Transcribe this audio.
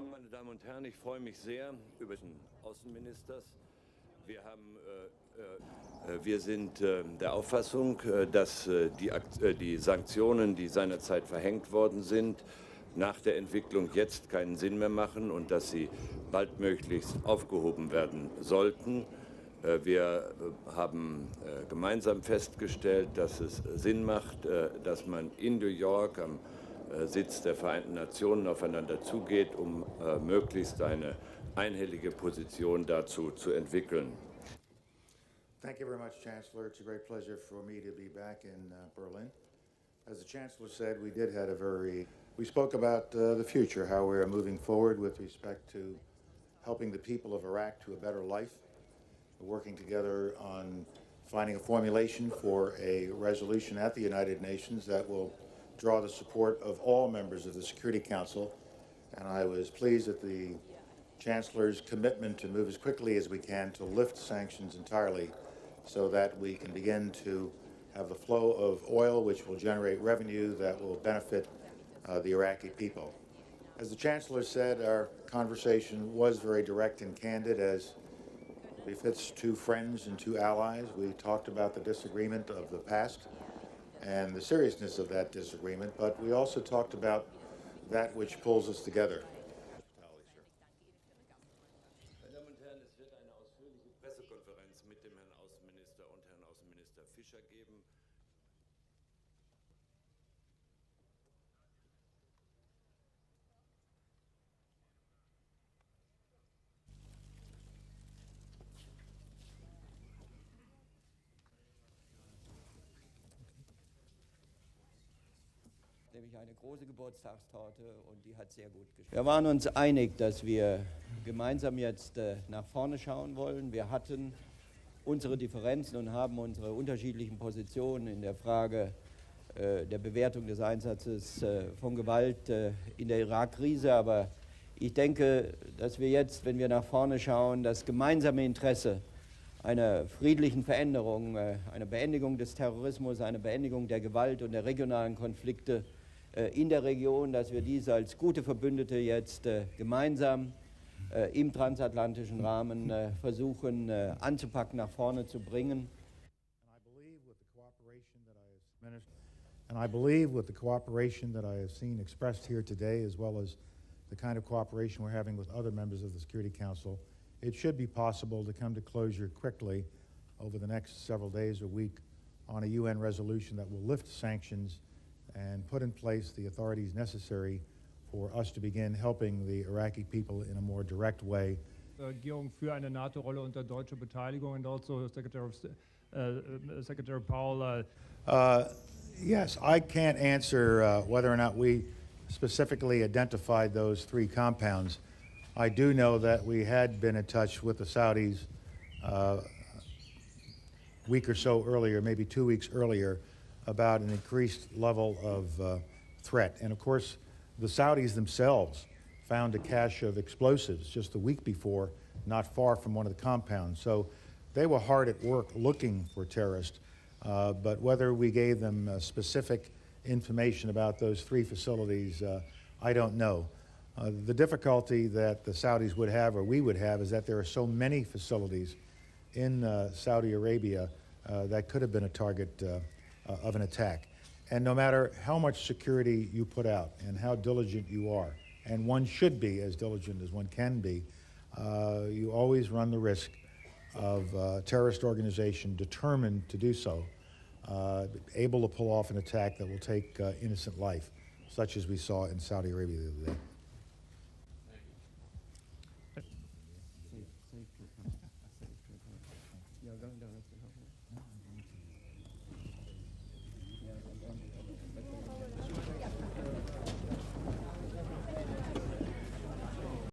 willkommen, meine Damen und Herren. Ich freue mich sehr über den Außenministers. Wir sind der Auffassung, dass die Sanktionen, die seinerzeit verhängt worden sind, nach der Entwicklung jetzt keinen Sinn mehr machen und dass sie baldmöglichst aufgehoben werden sollten. Wir haben gemeinsam festgestellt, dass es Sinn macht, dass man in New York am Sitz der Vereinten Nationen aufeinander zugeht, um möglichst eine einhellige Position dazu zu entwickeln. Thank you very much, Chancellor. It's a great pleasure for me to be back in Berlin. As the Chancellor said, we spoke about the future, how we are moving forward with respect to helping the people of Iraq to a better life. We're working together on finding a formulation for a resolution at the United Nations that will draw the support of all members of the Security Council. And I was pleased at the Chancellor's commitment to move as quickly as we can to lift sanctions entirely so that we can begin to have the flow of oil which will generate revenue that will benefit the Iraqi people. As the Chancellor said, our conversation was very direct and candid, as befits two friends and two allies. We talked about the disagreement of the past and the seriousness of that disagreement, but we also talked about that which pulls us together. Meine Damen und Herren, es wird eine ausführliche Pressekonferenz mit dem Herrn Außenminister und Herrn Außenminister Fischer geben. Nämlich eine große Geburtstagstorte und die hat sehr gut geschmeckt. Wir waren uns einig, dass wir gemeinsam jetzt nach vorne schauen wollen. Wir hatten unsere Differenzen und haben unsere unterschiedlichen Positionen in der Frage der Bewertung des Einsatzes von Gewalt in der Irak-Krise. Aber ich denke, dass wir jetzt, wenn wir nach vorne schauen, das gemeinsame Interesse einer friedlichen Veränderung, einer Beendigung des Terrorismus, einer Beendigung der Gewalt und der regionalen Konflikte in der Region, dass wir dies als gute Verbündete jetzt gemeinsam im transatlantischen Rahmen versuchen anzupacken, nach vorne zu bringen. And I believe with the cooperation that I have seen expressed here today, as well as the kind of cooperation we're having with other members of the Security Council, it should be possible to come to closure quickly over the next several days or week on a UN resolution that will lift sanctions and put in place the authorities necessary for us to begin helping the Iraqi people in a more direct way. Regierung für eine NATO-Rolle unter deutscher Beteiligung and also Secretary Powell. Yes, I can't answer whether or not we specifically identified those three compounds. I do know that we had been in touch with the Saudis a week or so earlier, maybe 2 weeks earlier, about an increased level of threat. And of course, the Saudis themselves found a cache of explosives just a week before, not far from one of the compounds. So they were hard at work looking for terrorists, but whether we gave them specific information about those three facilities, I don't know. The difficulty that the Saudis would have, or we would have, is that there are so many facilities in Saudi Arabia that could have been a target of an attack. And no matter how much security you put out and how diligent you are, and one should be as diligent as one can be, you always run the risk of a terrorist organization determined to do so, able to pull off an attack that will take innocent life, such as we saw in Saudi Arabia the other day.